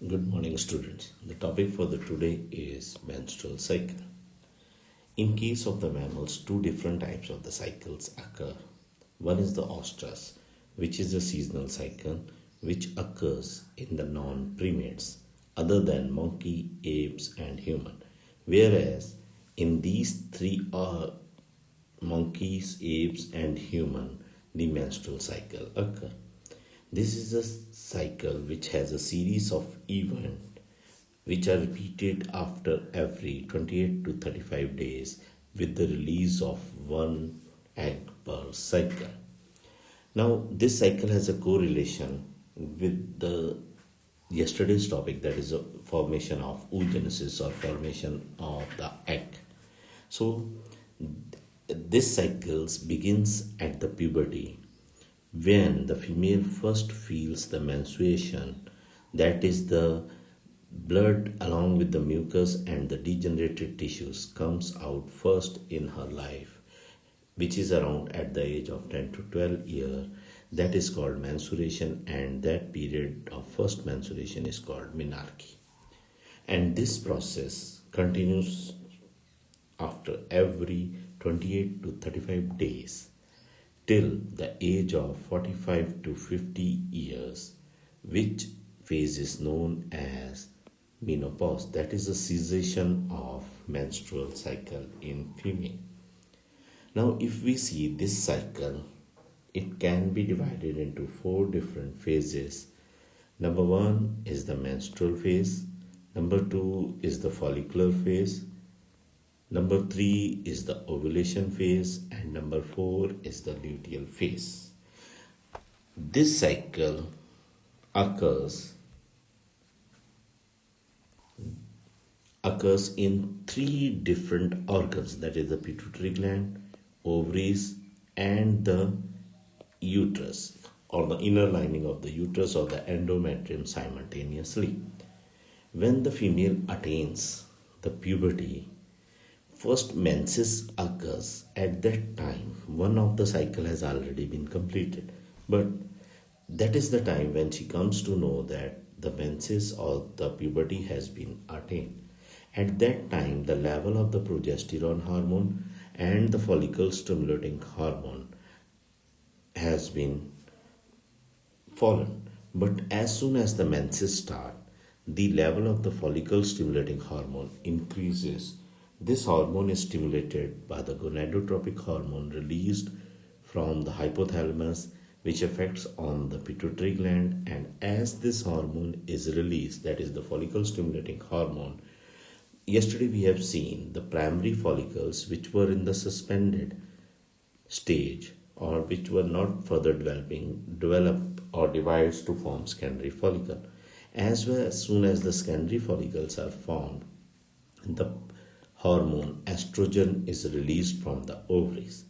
Good morning, students. The topic for the today is menstrual cycle. In case of the mammals, two different types of the cycles occur. One is the ostrus, which is a seasonal cycle which occurs in the non-primates other than monkey, apes, and human. Whereas in these three monkeys, apes, and human, the menstrual cycle occur. This is a cycle which has a series of events which are repeated after every 28 to 35 days with the release of one egg per cycle. Now, this cycle has a correlation with the yesterday's topic, that is a formation of oogenesis or formation of the egg. So, this cycle begins at the puberty when the female first feels the menstruation, that is the blood along with the mucus and the degenerated tissues comes out first in her life, which is around at the age of 10 to 12 years. That is called menstruation, and that period of first menstruation is called menarche. And this process continues after every 28 to 35 days till the age of 45 to 50 years, which phase is known as menopause. That is a cessation of menstrual cycle in female. Now, if we see this cycle, it can be divided into four different phases. Number one is the menstrual phase. Number two is the follicular phase. Number three is the ovulation phase, and number four is the luteal phase. This cycle occurs in three different organs, that is the pituitary gland, ovaries, and the uterus, or the inner lining of the uterus or the endometrium simultaneously. When the female attains the puberty, first menses occurs. At that time, one of the cycle has already been completed, but that is the time when she comes to know that the menses or the puberty has been attained. At that time, the level of the progesterone hormone and the follicle stimulating hormone has been fallen. But as soon as the menses start, the level of the follicle stimulating hormone increases. This hormone is stimulated by the gonadotropic hormone released from the hypothalamus, which affects on the pituitary gland. And as this hormone is released, that is the follicle stimulating hormone, yesterday we have seen the primary follicles which were in the suspended stage or which were not further develop or divides to form secondary follicle. As well, as soon as the secondary follicles are formed, the hormone estrogen is released from the ovaries.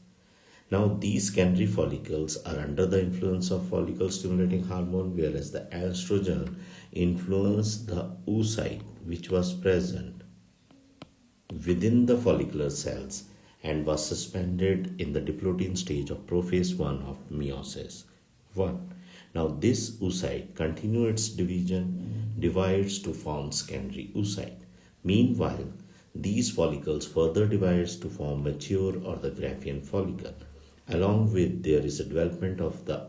Now, these secondary follicles are under the influence of follicle stimulating hormone, whereas the estrogen influenced the oocyte which was present within the follicular cells and was suspended in the diploidine stage of prophase 1 of meiosis 1. Now, this oocyte continues its division, divides to form secondary oocyte. Meanwhile, these follicles further divides to form mature or the Graafian follicle. Along with there is a development of the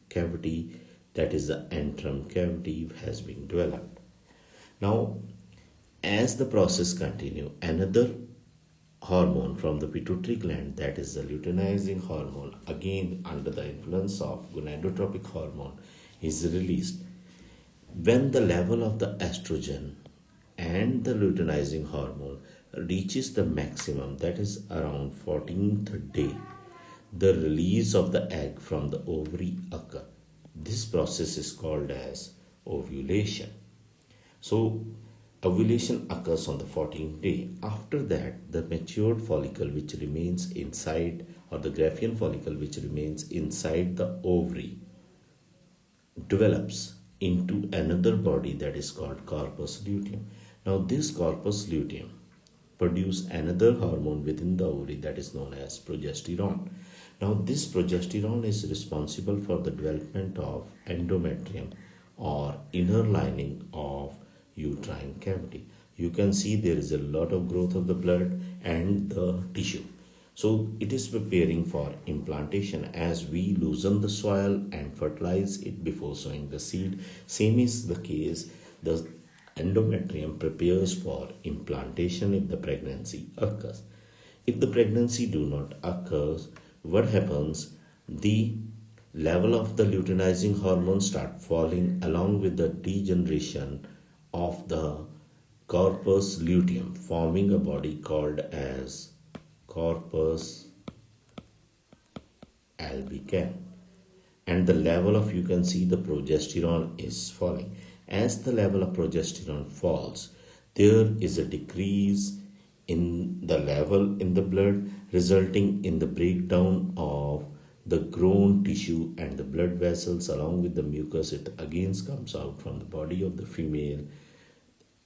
cavity, that is the antrum cavity has been developed. Now, as the process continues, another hormone from the pituitary gland, that is the luteinizing hormone, again under the influence of gonadotropic hormone, is released. When the level of the estrogen and the luteinizing hormone reaches the maximum, that is around 14th day, the release of the egg from the ovary occur. This process is called as ovulation. So, ovulation occurs on the 14th day. After that, the matured follicle which remains inside, or the Graafian follicle which remains inside the ovary, develops into another body that is called corpus luteum. Now, this corpus luteum produce another hormone within the ovary that is known as progesterone. Now, this progesterone is responsible for the development of endometrium or inner lining of uterine cavity. You can see there is a lot of growth of the blood and the tissue. So it is preparing for implantation as we loosen the soil and fertilize it before sowing the seed. Same is the case. The endometrium prepares for implantation if the pregnancy occurs. If the pregnancy do not occur, what happens? The level of the luteinizing hormone start falling along with the degeneration of the corpus luteum, forming a body called as corpus albicans, and the level of, you can see, the progesterone is falling. As the level of progesterone falls, there is a decrease in the level in the blood, resulting in the breakdown of the grown tissue and the blood vessels along with the mucus. It again comes out from the body of the female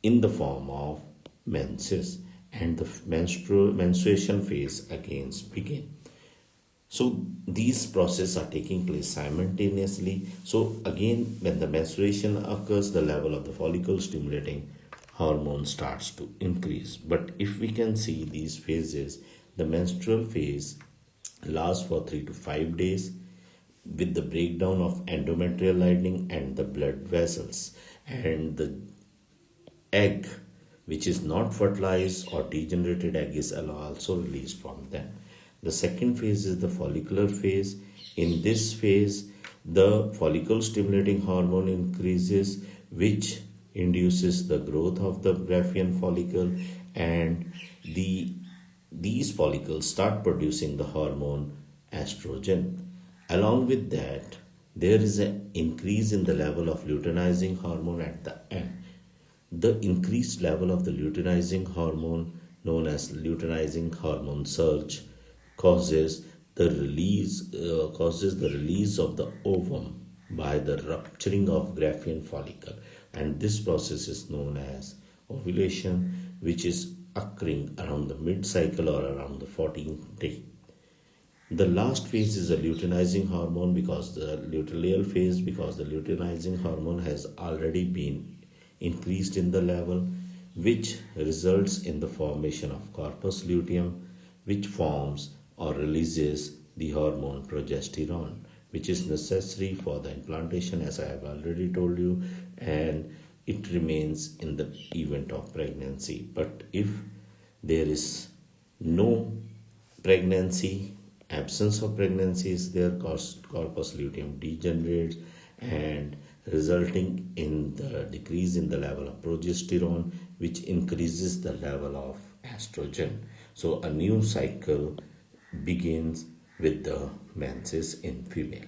in the form of menses, and the menstruation phase again begin. So these processes are taking place simultaneously. So again, when the menstruation occurs, the level of the follicle stimulating hormone starts to increase. But if we can see these phases, the menstrual phase lasts for 3 to 5 days with the breakdown of endometrial lining and the blood vessels, and the egg which is not fertilized or degenerated egg is also released from them. The second phase is the follicular phase. In this phase, the follicle stimulating hormone increases, which induces the growth of the Graafian follicle, and these follicles start producing the hormone estrogen. Along with that, there is an increase in the level of luteinizing hormone at the end. The increased level of the luteinizing hormone, known as luteinizing hormone surge, causes the release of the ovum by the rupturing of Graafian follicle, and this process is known as ovulation, which is occurring around the mid-cycle or around the 14th day. The last phase is a luteinizing hormone because the luteal phase, because the luteinizing hormone has already been increased in the level, which results in the formation of corpus luteum, which forms or releases the hormone progesterone, which is necessary for the implantation, as I have already told you, and it remains in the event of pregnancy. But if there is no pregnancy, absence of pregnancy is there, corpus luteum degenerates and resulting in the decrease in the level of progesterone, which increases the level of estrogen. So a new cycle begins with the menses in female.